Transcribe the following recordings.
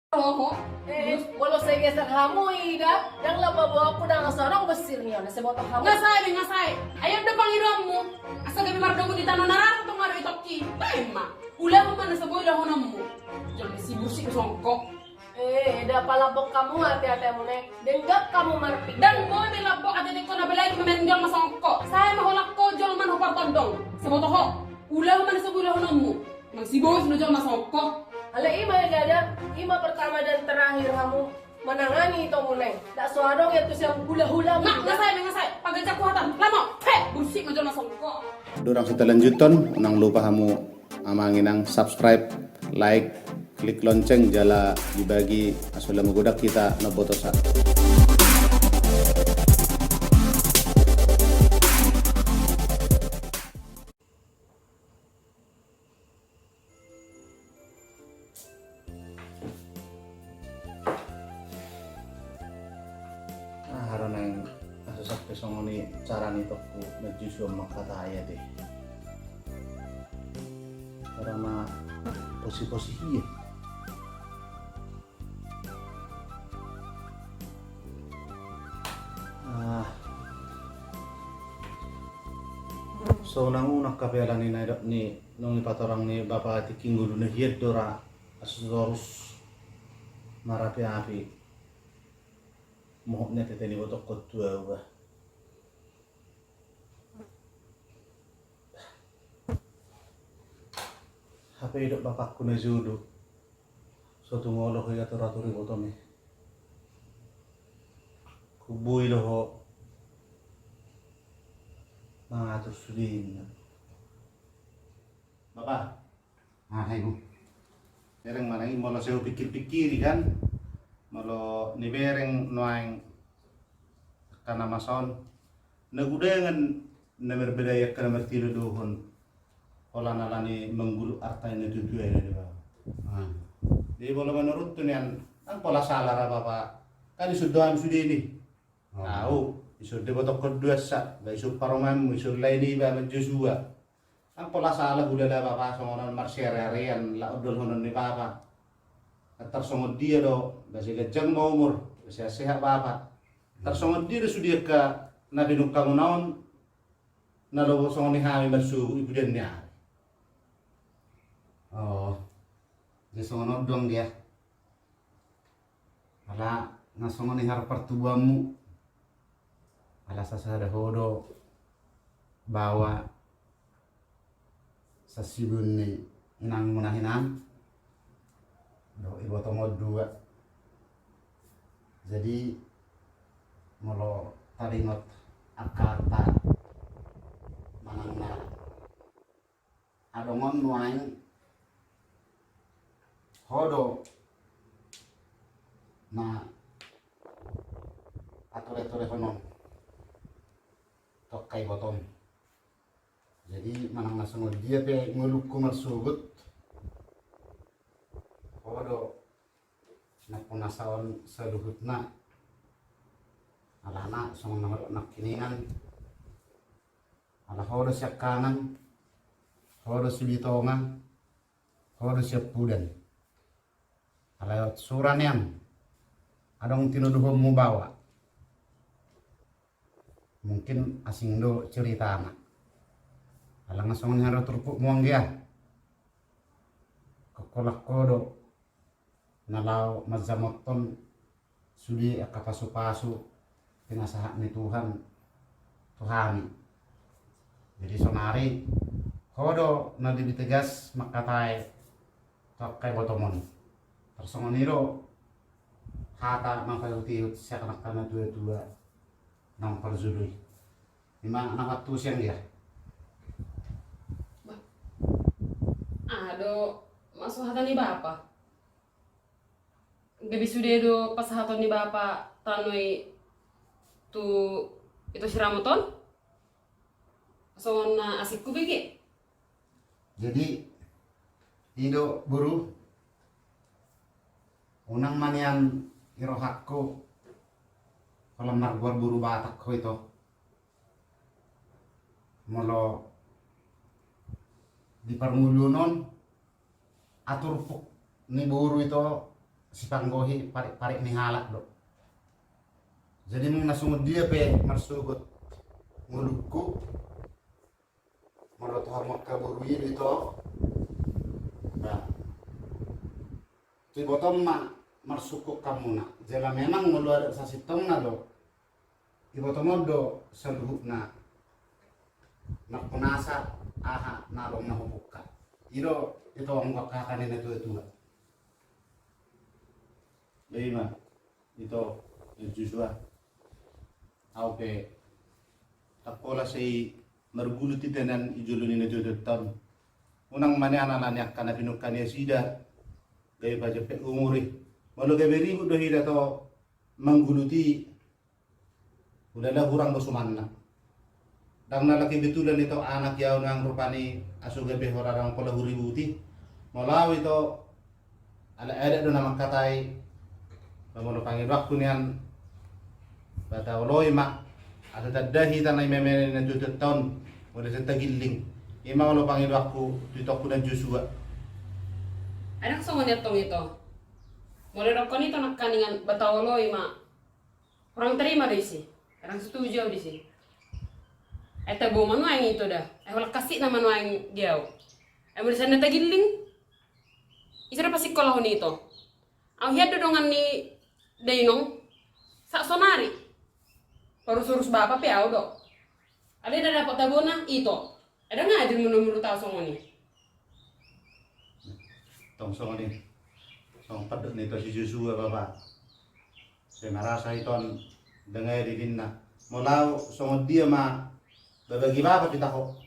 Oho, Walau saya geser hamu ida, yang lama bawa aku dah ngasarang besir nih, nasi botol hamu. ngasay. Ayam depan iramu. Asa gabi mardamu di tanah narang tong ngaro itoki. Tema. Ulah mana sa boy lahonammu. Jangan sibuk songkok. Ida palabok kamu hati-hati mo nek, denggap kamu marpik. Dan boy melabok at ko na balay memenggal masongkok. Saya maholak ko jol man hopar tondong. Sa boto ho. Ulah mana sa boy lahonammu. Nang sibuk na jol masongkok. Ala ima gada, ima pertama dan terakhir kamu menangani itu muneng. Tak suarong ya tuh yang hula-hula. Ngasay. Pagajak ko hatan. Lamo. Bursik na jol masongkok. Dorang setelanjutan, nang lupa kamu amangin ang subscribe, like, klik lonceng jala dibagi asula magudak kita na botosa. Haron ang nasusak pesong ni cara nito ko nagjusyong makataya deh. Para ma posisi-posisi. So nang unang kapela ni nung ipatorang ni Bapak Tiking Gulu na hiyad dora asurus marapi api mohon net ni botok ko tua ba. HP hidup bapakku na judo. So tungolo ko yatur-aturi botome. Kubuy loho mengatur sudin. Bapak, Hai Bu. bereng mana ini malah saya pikir-pikir kan, malah ni bereng noang karena mason, nagudengan nomor bedaya karena mertilu dohon, olah nalani menggulu artanya itu dua ini Bapak. Jadi boleh menurut tu nian, kan pola salah lah Bapak, kan sudah ini, tahu. Isu de botok kedua sa, ba isu paromam, isu laini ba Joshua. Ang pola salah udah lah bapak songonan marsyarian la udol honon ni bapak. Tersongod dia do, basi gajang mau umur, basi sehat bapak. Tersongod dia sudah ke nabi nukang naon, nalo songon ni hami bersu ibu dan niya. Oh, di sono dong dia. Ala nasongo ni harap pertubuhanmu. Ala sasada hodo bawa sasibun ni inang munahinan do ibu tomo dua. Jadi molo taringot akata manangna adongon nuain hodo na atore-tore hono tokai bottom. Jadi manang nasungod dia pe nguluku masugut hodo na punasaon saluhutna alana song nak kiningan ala hodo siap kanan hodo sulitongan hodo siap pudan ala suran yang adong tinuduh mu bawa mungkin asing do cerita anak alang asong haro turpuk muang dia kokolak kodo nalau mazamoton sudi akapasu-pasu pinasahat ni Tuhan Tuhani. Jadi sonari kodo na dibitegas makatai tokai botomon tersongoniro hata mangkayutiut siya kanakana dua-dua nang parzului. Lima anak waktu siang dia. Ado masuk hatan ni bapa. Gabi sudah do pas hatan ni bapa tanoi tu itu siramuton. So na asikku bege. Jadi ido buru unang manian irohakku kalau margor buru batak ko ito molo di parmulunon atur puk ni buru ito si panggohi parik ni halak do. Jadi mong nasungod dia pe marsugot ngulukku marot hamot kaburi dito. Nah, ti bottom marsukuk kamu na. Jela memang ngeluar sa sitong na do. Ibotom do sa luhuk na napunasa aha nalong nahubuka. Ito ang kakakanin na ito. Bagaimana? Ito, yung Joshua. Oke. Takola say margulut itanan ijulunin na tahun. Unang mana anak kana pinukan niya sida. Gaya pa pe umuri. Walau gaya beribu dohi to mengguluti. Udah lah kurang dosumanna. Dang nalaki betulan ito anak yaw ng rupani aso gabi horarang pala huributi. Malawi ito ala do na makatay. Pamono pangidwak ko niyan. Bata oloy ma. Asa tadahi tanay memene na tahun. Wala sa tagiling. Ima ulo pangidwak ko tutok ko ng Joshua. Anak sa ngunit tong ito. Mulai rokon ito nakaningan batawoloy ma. Kurang terima di sih. Kurang setuju di sih. Eta bu manuang itu dah. Wala kasih na manuang diaw. Mo sana tagiling. Isara pa sekolah nito. Ang hiya dodongan ni Dainong sa sonari. Parus-urus bapa pe aw do. Ada dapat tabona ito. Ada nga din menurut tao songo ni. Tong songo ni. Song padut nito si Joshua baba. Saya merasa iton dengar di dinna. Mulau songo dia ma babagi bapa kita ko.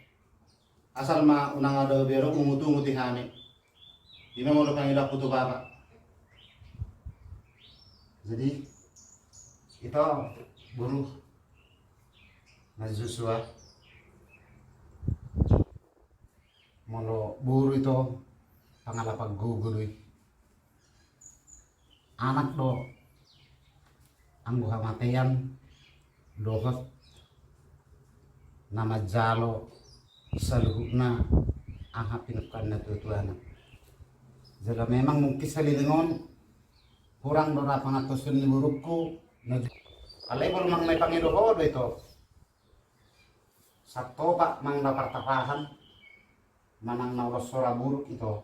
Asal ma unang ada bero umutu-umuti kami. Di mo lo pangilak puto bapa. Jadi ito buruh na Joshua molo buru ito pangalapag guguloy anak do ang buhamatayan dohot na majalo sa luhuk na ang hapinukan na tutuanan. Jala memang mungkin sa lilingon kurang dora pangatusun ni burukku alay bol mang may pangiluho do ito sa topa mang napartapahan manang naulos sora buruk ito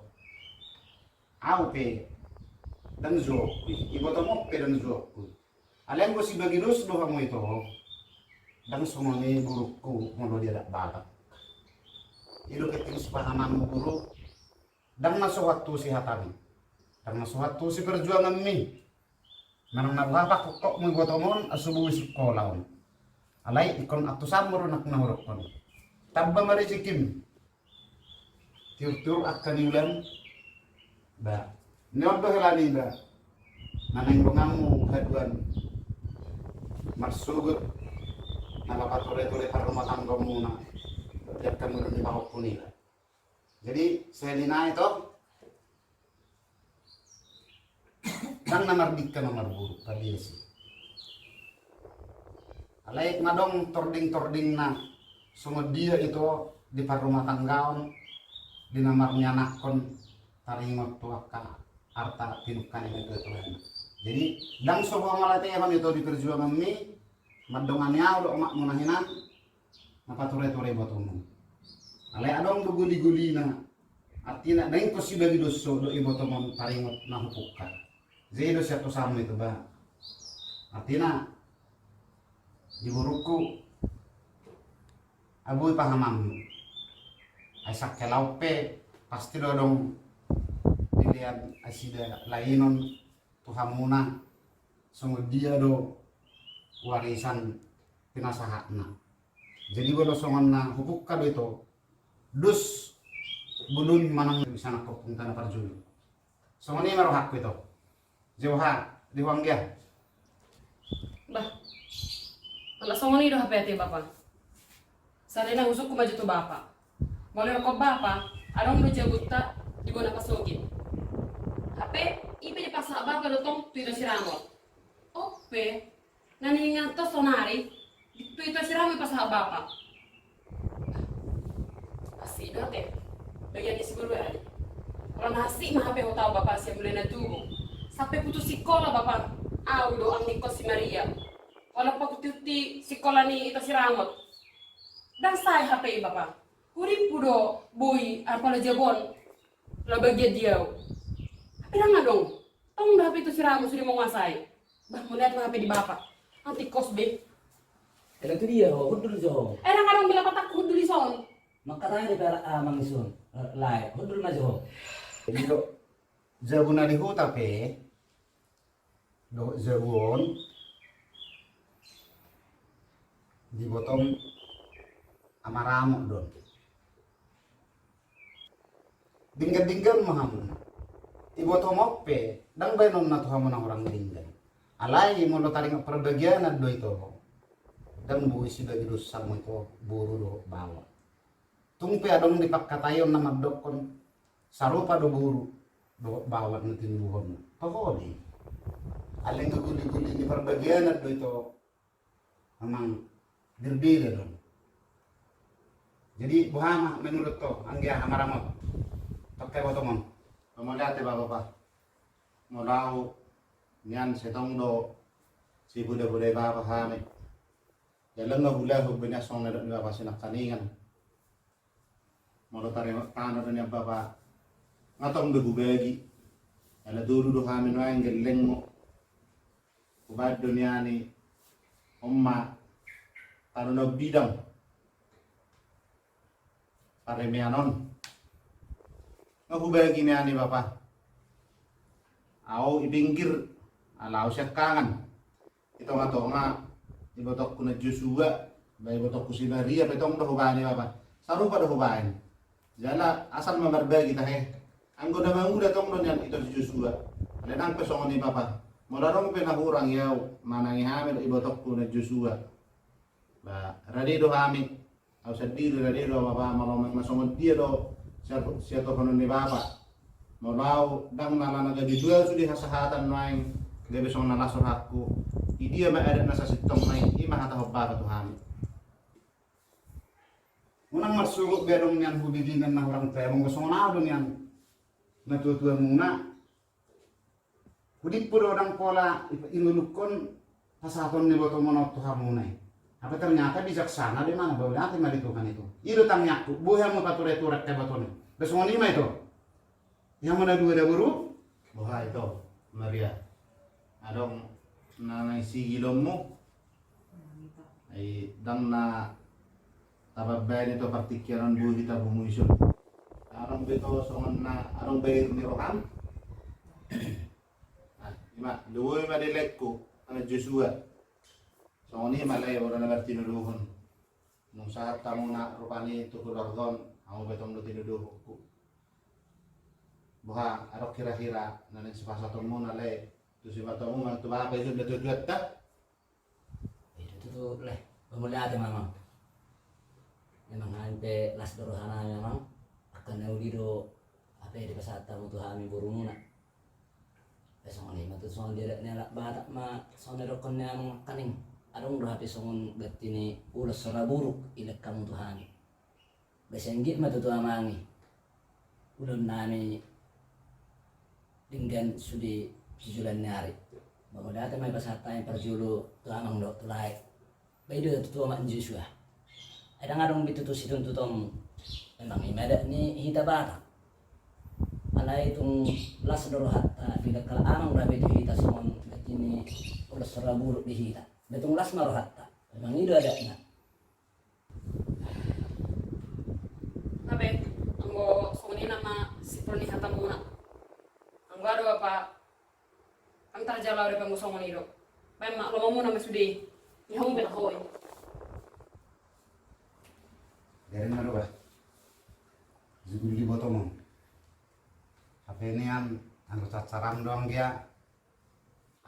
aupe dan zuokku ibo to moppe dan zuokku alay ko si bagilus do mo ito dan sumami burukku mulo dia dak batak ilu ketis pahaman mo buruk dan masuk si hatami karena suatu si perjuangan mi manang nabapa kok mo gotomon asubu sekolah alay ikon atusan mo nak nahurokon tabba mari sikim tiur-tiur akan ulan ba nyodo helani ba naneng bongamu kaduan marsugut napapatore-tore par rumah tangga muna biarkan mo di bawah punila jadi saya lina itu dan namardik ka nomor buruk tadi sih. Alay madong tording na sumod dia itu di par rumah tanggaon di namarnya nakon taringot tuak ka arta pinukan itu tuhan. Jadi dang sobo malate man itu di perjuangan mi madongannya udah mak munahinan napature-ture botomu. Alay adong guli-guli na artinya daing ko si bagi doso do ibotomon taringot na hupukan. Jadi siya to sama itu ba. Artinya di buruku aboy pahamam. Ay sakelaw pe pasti dodong dilihat asida lainon tuhamuna sungguh dia do warisan pinasahakna. Jadi bodo songon na hukuk kado itu dus bulun manang bisa nakopunta na parjul. Songon ni maro hakku itu. Jauha di Wanggia. Bah. Wala songo ni do hapete bapa. Sare na usok ko maju to bapa. Boleh ko bapa, arong do jaguta di gona pasogin. Hape ipe di pasa bapa do tong tuito siramo. Ope naningan to sonari tuito siramo pasa bapa. Asi date. Bagian di siguro ali. Kalau nasi mah hape ho tao bapa siya mulai na tubo. Sampai putus sekolah bapak. Do ang nikos si Maria. Wala pa pututi sekolah ni ito si Ramot. Dan saya HP bapak. Huri pudo boy arpala jabon. Labagya diyaw. Tapi nga dong. Tong HP itu si Ramos sudah menguasai. Bah melihat HP di bapak. Ang tikos be. Kaya itu dia, ho, hudul jo. Nga dong bila patak hudul ison. Makatanya di pera amang isun. Lai, hudul na jo. Jadi do jabuna di huta pe do jabun di bottom amaramo don. Dinggan-dinggan mahamun. Di bottom oppe dang benom na tuh hamun orang dinggan. Alai mo lo taring perbagian do itu. Dan buis si bagi dosa mo itu buru do bawa. Tungpe adong dipakatayon na magdokon sarupa do buru do bawat na tinubuhon. Pagodi. Aleng kaguli-guli di perbagian do itu memang berbeda don. Jadi buhama menurut to anggia hamaramot. Pakai botomon. Pemalihat ya bapak. Molau nyan setong do si budak-budak bapak kami. Dalam nggak hubungannya song na doon bapak sinak kaningan. Mau tarik tanah doon yang bapak ngatong do bagi. Ala dulu do kami noang geleng mo. Ubad dunia ni umma tanu no bidang. Paremianon. Ngahubagi ni ani bapak. Au ibinggir alaw siya kangan. Ito nga to nga ibotok ko na Joshua, ba ibotok ko si Maria, petong dahubani bapak. Saru pa dahubain. Jala asal mamarbagi tahe. Ang guna manguda tong non yan ito si Joshua. Alenang pesongon ni bapak. Mularong pinahurang yaw manangi hamil ibotok ko na Joshua. Ba radido hamil. Au sadiri radido bapak malomang masongon dia do siya to konon ni bapak. Mau dang nalana gadi jual sudi hasahatan main dia besong nalasur hakku. Idia ma ada nasa sitong main ima hata hobba Tuhan. Unang marsugok berong niyan hubiginan na orang tua mong gusto na do niyan natutuwa muna. Hudip puro orang pola inulukon pasaton ni boto mono to hamunay. Apa ternyata bijaksana di mana bawa natin malitukan itu. Iro tang nyaku buhay mo paturet-turet kay baton. Gusto mo nima ito. Yang mana dua buru? Wah itu Maria. Adong nanay sigilom mo. Ay dang na tababay nito partikiran buhi kita bumuisyon. Arong bito songon na arong bayir ni Rohan. Ima luwoy madilek ko ang Joshua. Songon ni malay wala na tinuluhon. Nung saat kamu na rupani tukulorgon, ako betong do tinuduhon ko. Buha arok kira-kira nanin sepasaton mo nalay tu si bato mo man tu ba pa iso natutuat ta Itu leh, pemulihan ate mamang. Memang hante las dorohana memang akan naulido apa di pasata mo tu hami burumuna. Besong ni matu song dia nela batak ma song rokon na mong kaning. Adong do hapi songon gatini ulas sora buruk ilek kamu tu hami. Besenggit matu tu amangi. Udah nami dengan sudi jujulan nyari. Bago dati may pasata yung parjulo to amang do tulay. Baido to mak Joshua. Ada ngadong bitutu situn tutong memang imada ni hita bata. Alay itong las dorohat tidak kala amang rabi itu hita somon ini ulas saraburo di hita. Betong las marohat memang itu ada na. Sabi, anggo sumuni nama si Proni hata muna. Anggo ado apa? Ang tarjala ore pangusong nido. Bay mak lo muna masudi. Ihong bitahoy. Dari mana ba? Zuguli boto mo. Apa ini yang anggota caram doang dia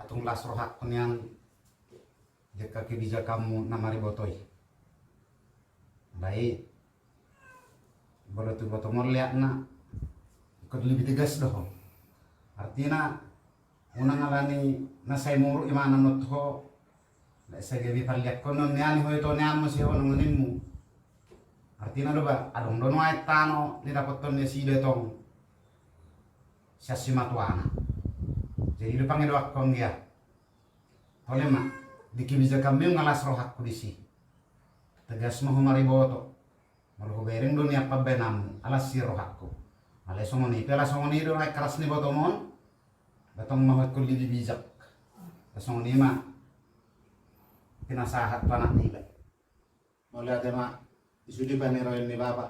atung las rohak pun yang jika kebijakanmu namari botoy. Baik. Boleh tu boto mo lihat na ikut lebih tegas doh. Artinya unang alani nasay muro imana notho sa gabi paliak kono niani hoy to nian mo si hono mo. Artinya do ba adong dono ay tano ni dapat ton ni si detong siya si matuana Jadi lu panggil wakon dia. Oleh mak, di kibija kami ngalas roh aku di si. Tegas mau mariboto. Malu bereng dunia apa benam alas si roh aku. Alas songoni, pela songoni do naik keras ni boto mon. Batong mau kuli di bijak. Songoni mak. Pinasahat panak ni ba. Mulai ada mak isudi paneroin ni bapak.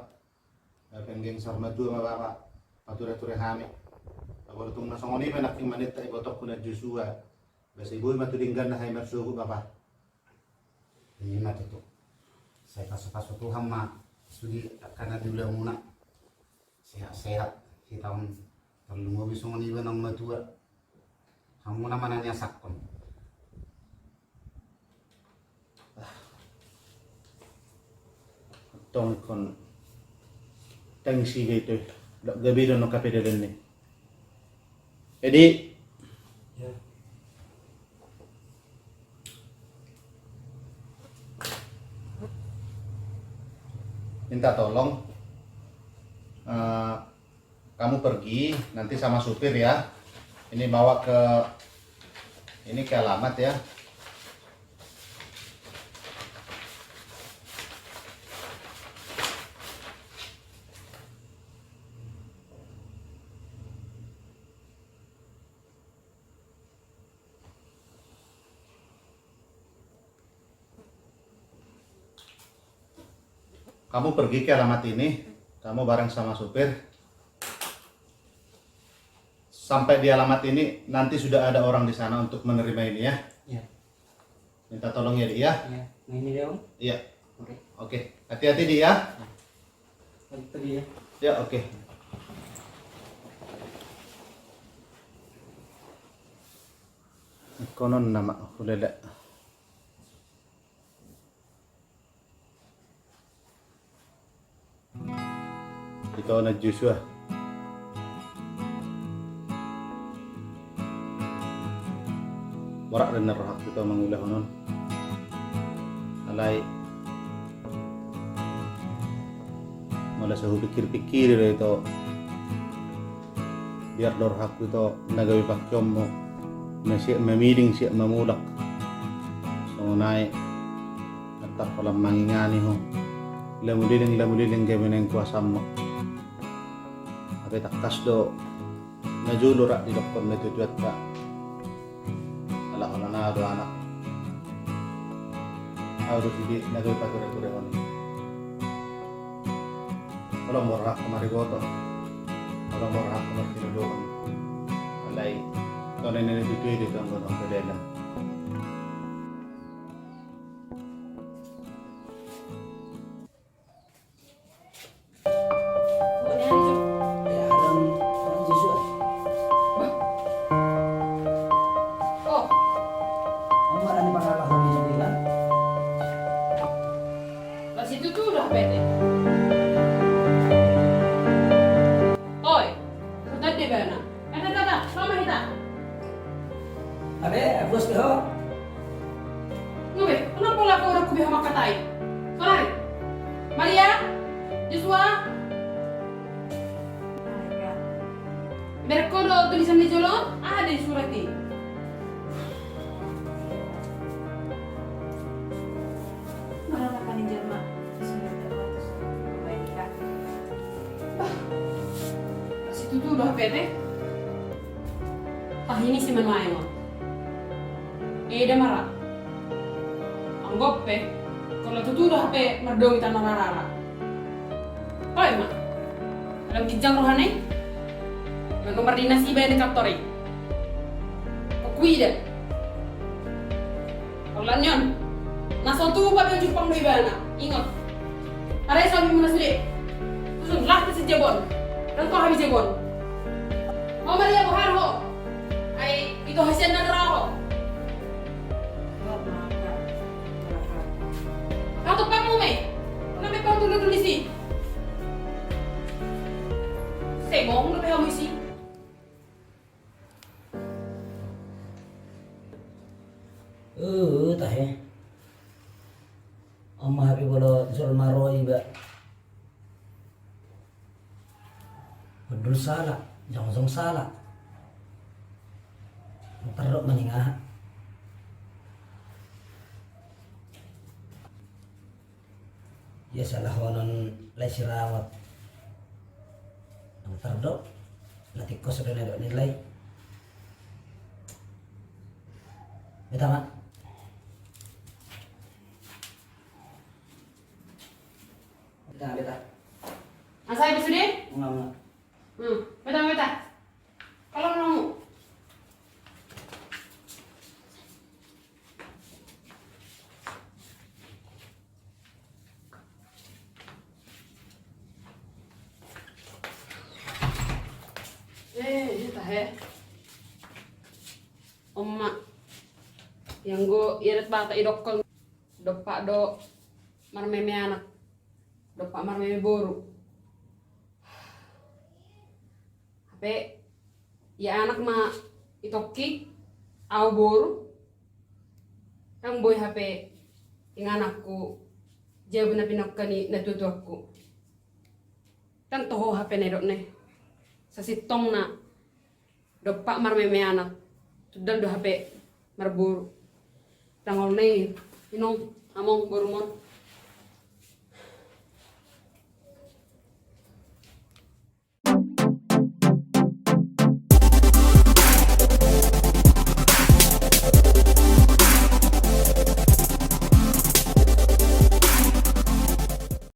Penggeng sarma dua ma bapak. Pature-ture hami. Kalau tung nasongoni penak yang manit tak botok kuna Joshua. Basi ibu matudinggan na hay marsugo bapak. Ini mah tuh. Saya kaso Tuhan mah studi karena dulu muna sehat-sehat si tahun terlalu mau bisa ngoniban ang matua. Kamu nama nanya sakon. Tong kon tengsi gitu. Gabi doon no kape din ni. Jadi Ya. minta tolong kamu pergi nanti sama supir ya. Ini bawa ke alamat ya. Kamu pergi ke alamat ini, kamu bareng sama supir. Sampai di alamat ini, nanti sudah ada orang di sana untuk menerima ini ya. Ya. Minta tolong ya, Di ya. Ya. Nah ini dia om. Iya. Oke. Oke. Hati-hati, Di ya. Balik tadi ya. Ya, oke. Konon nama ulala. Ikaw na Joshua. Warak rin narahak ito mangulah nun. Alay. Mula sa pikir-pikir ito. Biar dorhak ito nagawi pakyom mo. Na siya mamiling siya mamulak. So unay. At palang mangingani ho. Lamuliling gawin ang kuwasa mo. Tapi takas do najulo ra di doktor na tutuat ka. Ala ko na do anak. Harus hindi nagawin pa ture-ture ko ni. Walang morak ko marigoto. Walang morak ko martinulungan. Alay, ito na nanitutuyo dito ang gunong kadela. Ya orang Joshua. Oh, Om ada di mana lahir di Jepang? pas itu tuh udah bete. Oi, sudah di mana? Tata, sama kita. Abe, bos beho. Ngabe, kenapa lah kau udah kubiah makatai? Sorry, Maria, Joshua. Berkodo tulisan di jolong ada di surat ini. Maranakan ni Jelma. Susunod na ako. Baik ka. Pas itu tuh udah bete. Ah ini si Manuel mo. Dia marah. Anggap kalau itu tuh udah merdong kita narara. Oh emang, dalam kijang rohani, nomor dinasi bayar dekat tori. Kuida. Kalau nyon, naso tuh pakai Jepang di bana. Ingat, ada yang sabi mana sudah. Susun lah ke si Jebon, dan kau habis Jebon. Mau Maria buhar ho, ay itu hasil negara ho. Kau tuh pak mume, kenapa kau tuh di sini? Segong udah kamu isi. Tahe. Om happy bolo suruh maroi ba. Betul salah, jangan salah. teruk meningah. Ya salah wanon lai sirawat. Ang terdok, latih kos sudah nedok nilai. Beta mak. Beta. Asal ibu sudah? Enggak. Beta. Kalau mau. Oma yang gue irit bata idokol dopak do marmeme anak dopak marmeme boru HP ya anak ma itoki au boru kang boy HP yang anakku jauh na pinakani natutu aku kan toho HP ne dok ne sa sitong na dopak marmeme anak tudal do HP marburu tangol na inong among borumon